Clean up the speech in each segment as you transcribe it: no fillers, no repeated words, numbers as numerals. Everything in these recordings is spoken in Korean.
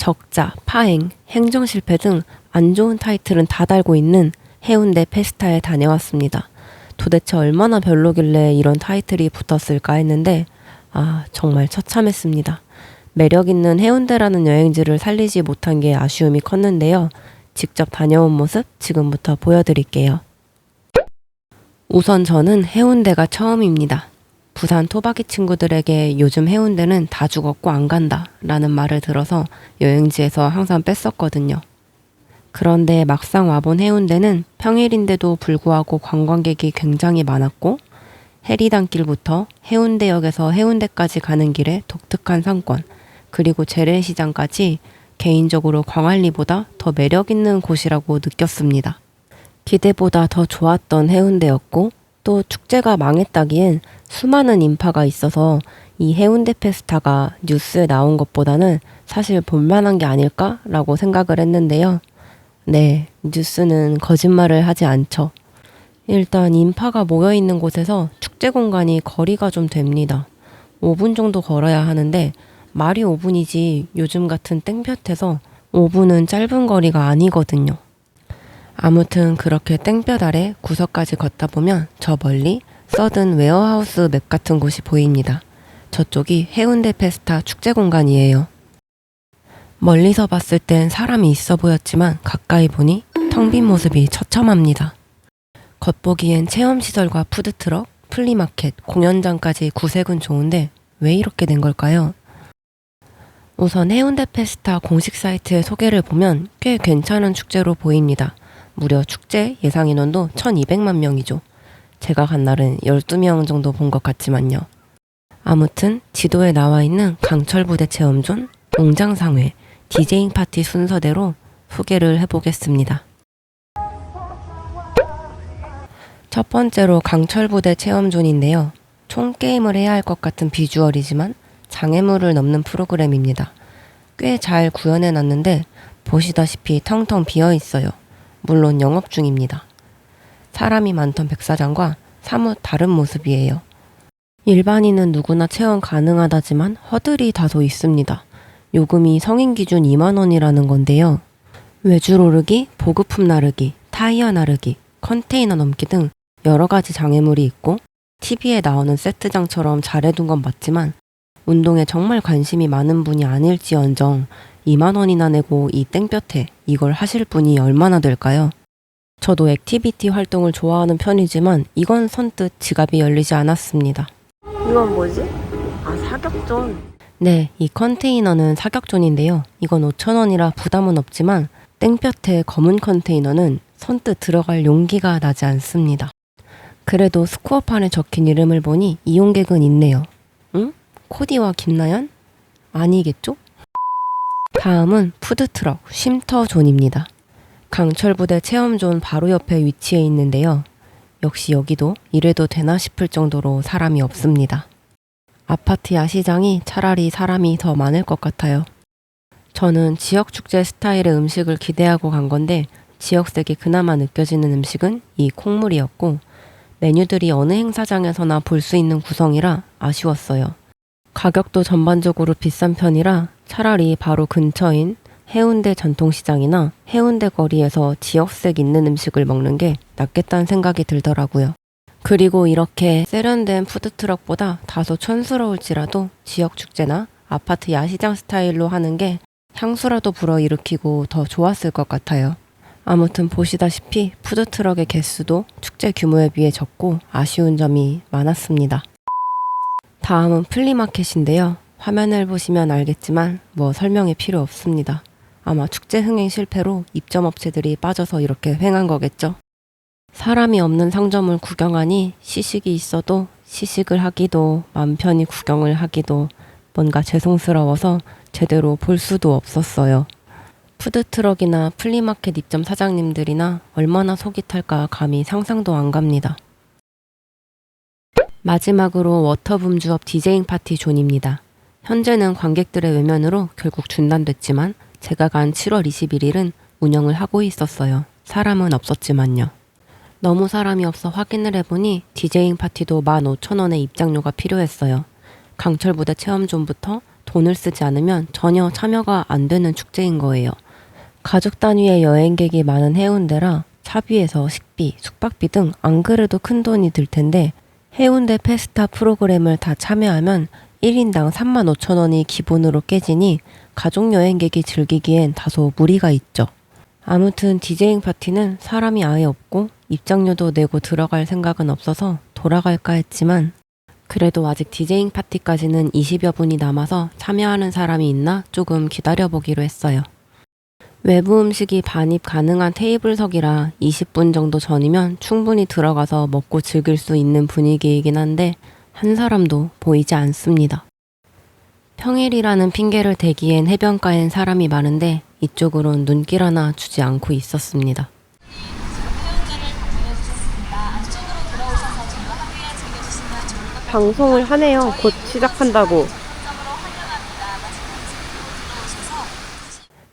적자, 파행, 행정실패 등 안 좋은 타이틀은 다 달고 있는 해운대 페스타에 다녀왔습니다. 도대체 얼마나 별로길래 이런 타이틀이 붙었을까 했는데 정말 처참했습니다. 매력 있는 해운대라는 여행지를 살리지 못한 게 아쉬움이 컸는데요. 직접 다녀온 모습 지금부터 보여드릴게요. 우선 저는 해운대가 처음입니다. 부산 토박이 친구들에게 요즘 해운대는 다 죽었고 안 간다 라는 말을 들어서 여행지에서 항상 뺐었거든요. 그런데 막상 와본 해운대는 평일인데도 불구하고 관광객이 굉장히 많았고 해리단길부터 해운대역에서 해운대까지 가는 길에 독특한 상권 그리고 재래시장까지 개인적으로 광안리보다 더 매력 있는 곳이라고 느꼈습니다. 기대보다 더 좋았던 해운대였고 또 축제가 망했다기엔 수많은 인파가 있어서 이 해운대 페스타가 뉴스에 나온 것보다는 사실 볼만한 게 아닐까라고 생각을 했는데요. 네, 뉴스는 거짓말을 하지 않죠. 일단 인파가 모여있는 곳에서 축제 공간이 거리가 좀 됩니다. 5분 정도 걸어야 하는데 말이 5분이지 요즘 같은 땡볕에서 5분은 짧은 거리가 아니거든요. 아무튼 그렇게 땡볕 아래 구석까지 걷다 보면 저 멀리 서든 웨어하우스 맵 같은 곳이 보입니다. 저쪽이 해운대 페스타 축제 공간이에요. 멀리서 봤을 땐 사람이 있어 보였지만 가까이 보니 텅 빈 모습이 처참합니다. 겉보기엔 체험시설과 푸드트럭, 플리마켓, 공연장까지 구색은 좋은데 왜 이렇게 된 걸까요? 우선 해운대 페스타 공식 사이트의 소개를 보면 꽤 괜찮은 축제로 보입니다. 무려 축제 예상 인원도 1200만 명이죠. 제가 간 날은 12명 정도 본 것 같지만요. 아무튼 지도에 나와 있는 강철부대 체험존, 웅장상회, 디제잉 파티 순서대로 소개를 해보겠습니다. 첫 번째로 강철부대 체험존인데요. 총 게임을 해야 할 것 같은 비주얼이지만 장애물을 넘는 프로그램입니다. 꽤 잘 구현해 놨는데 보시다시피 텅텅 비어 있어요. 물론 영업 중입니다. 사람이 많던 백사장과 사뭇 다른 모습이에요. 일반인은 누구나 체험 가능하다지만 허들이 다소 있습니다. 요금이 성인 기준 2만 원이라는 건데요. 외줄 오르기, 보급품 나르기, 타이어 나르기, 컨테이너 넘기 등 여러 가지 장애물이 있고 TV에 나오는 세트장처럼 잘해둔 건 맞지만 운동에 정말 관심이 많은 분이 아닐지언정 2만 원이나 내고 이 땡볕에 이걸 하실 분이 얼마나 될까요? 저도 액티비티 활동을 좋아하는 편이지만 이건 선뜻 지갑이 열리지 않았습니다. 이건 뭐지? 사격존. 네, 이 컨테이너는 사격존인데요. 이건 5,000원이라 부담은 없지만 땡볕에 검은 컨테이너는 선뜻 들어갈 용기가 나지 않습니다. 그래도 스코어판에 적힌 이름을 보니 이용객은 있네요. 응? 코디와 김나연? 아니겠죠? 다음은 푸드트럭 쉼터존입니다. 강철부대 체험존 바로 옆에 위치해 있는데요. 역시 여기도 이래도 되나 싶을 정도로 사람이 없습니다. 아파트 야시장이 차라리 사람이 더 많을 것 같아요. 저는 지역축제 스타일의 음식을 기대하고 간 건데 지역색이 그나마 느껴지는 음식은 이 콩물이었고 메뉴들이 어느 행사장에서나 볼 수 있는 구성이라 아쉬웠어요. 가격도 전반적으로 비싼 편이라 차라리 바로 근처인 해운대 전통시장이나 해운대 거리에서 지역색 있는 음식을 먹는 게 낫겠다는 생각이 들더라고요. 그리고 이렇게 세련된 푸드트럭보다 다소 촌스러울지라도 지역축제나 아파트 야시장 스타일로 하는 게 향수라도 불어일으키고 더 좋았을 것 같아요. 아무튼 보시다시피 푸드트럭의 개수도 축제 규모에 비해 적고 아쉬운 점이 많았습니다. 다음은 플리마켓인데요. 화면을 보시면 알겠지만 뭐 설명이 필요 없습니다. 아마 축제 흥행 실패로 입점업체들이 빠져서 이렇게 횡한 거겠죠. 사람이 없는 상점을 구경하니 시식이 있어도 시식을 하기도 맘 편히 구경을 하기도 뭔가 죄송스러워서 제대로 볼 수도 없었어요. 푸드트럭이나 플리마켓 입점 사장님들이나 얼마나 속이 탈까 감히 상상도 안 갑니다. 마지막으로 워터붐주업 디제잉 파티 존입니다. 현재는 관객들의 외면으로 결국 중단됐지만 제가 간 7월 21일은 운영을 하고 있었어요. 사람은 없었지만요. 너무 사람이 없어 확인을 해보니 디제잉 파티도 15,000원의 입장료가 필요했어요. 강철부대 체험존부터 돈을 쓰지 않으면 전혀 참여가 안 되는 축제인 거예요. 가족 단위의 여행객이 많은 해운대라 차비에서 식비, 숙박비 등 안 그래도 큰 돈이 들 텐데 해운대 페스타 프로그램을 다 참여하면 1인당 35,000원이 기본으로 깨지니 가족 여행객이 즐기기엔 다소 무리가 있죠. 아무튼 디제잉 파티는 사람이 아예 없고 입장료도 내고 들어갈 생각은 없어서 돌아갈까 했지만 그래도 아직 디제잉 파티까지는 20여 분이 남아서 참여하는 사람이 있나 조금 기다려보기로 했어요. 외부 음식이 반입 가능한 테이블석이라 20분 정도 전이면 충분히 들어가서 먹고 즐길 수 있는 분위기이긴 한데 한 사람도 보이지 않습니다. 평일이라는 핑계를 대기엔 해변가엔 사람이 많은데 이쪽으론 눈길 하나 주지 않고 있었습니다. 방송을 하네요. 곧 시작한다고.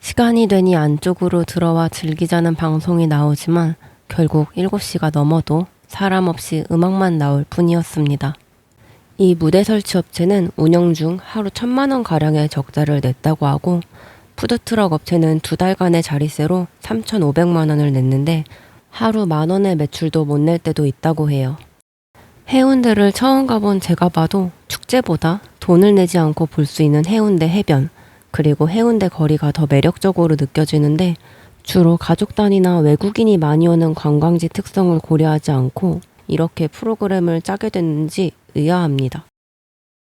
시간이 되니 안쪽으로 들어와 즐기자는 방송이 나오지만 결국 7시가 넘어도 사람 없이 음악만 나올 뿐이었습니다. 이 무대 설치 업체는 운영 중 하루 1,000만 원가량의 적자를 냈다고 하고 푸드트럭 업체는 2달간의 자릿세로 3,500만 원을 냈는데 하루 10,000원의 매출도 못 낼 때도 있다고 해요. 해운대를 처음 가본 제가 봐도 축제보다 돈을 내지 않고 볼 수 있는 해운대 해변 그리고 해운대 거리가 더 매력적으로 느껴지는데 주로 가족 단위나 외국인이 많이 오는 관광지 특성을 고려하지 않고 이렇게 프로그램을 짜게 됐는지 의아합니다.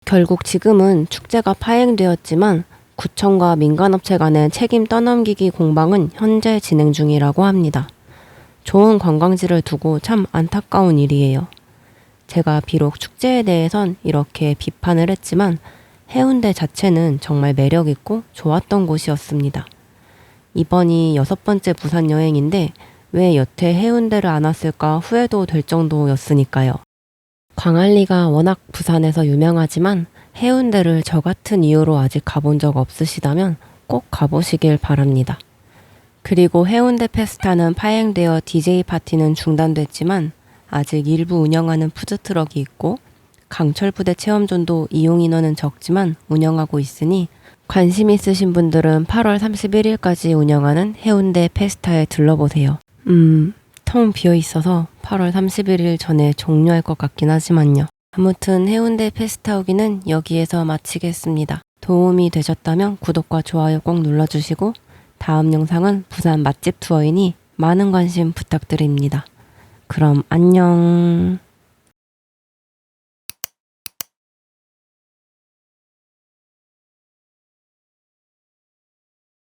결국 지금은 축제가 파행되었지만 구청과 민간업체 간의 책임 떠넘기기 공방은 현재 진행 중이라고 합니다. 좋은 관광지를 두고 참 안타까운 일이에요. 제가 비록 축제에 대해선 이렇게 비판을 했지만 해운대 자체는 정말 매력있고 좋았던 곳이었습니다. 이번이 6번째 부산 여행인데 왜 여태 해운대를 안 왔을까 후회도 될 정도였으니까요. 광안리가 워낙 부산에서 유명하지만 해운대를 저 같은 이유로 아직 가본 적 없으시다면 꼭 가보시길 바랍니다. 그리고 해운대 페스타는 파행되어 DJ 파티는 중단됐지만 아직 일부 운영하는 푸드트럭이 있고 강철 부대 체험존도 이용 인원은 적지만 운영하고 있으니 관심 있으신 분들은 8월 31일까지 운영하는 해운대 페스타에 들러보세요. 텅 비어 있어서 8월 31일 전에 종료할 것 같긴 하지만요. 아무튼 해운대 페스타 후기는 여기에서 마치겠습니다. 도움이 되셨다면 구독과 좋아요 꼭 눌러주시고 다음 영상은 부산 맛집 투어이니 많은 관심 부탁드립니다. 그럼 안녕.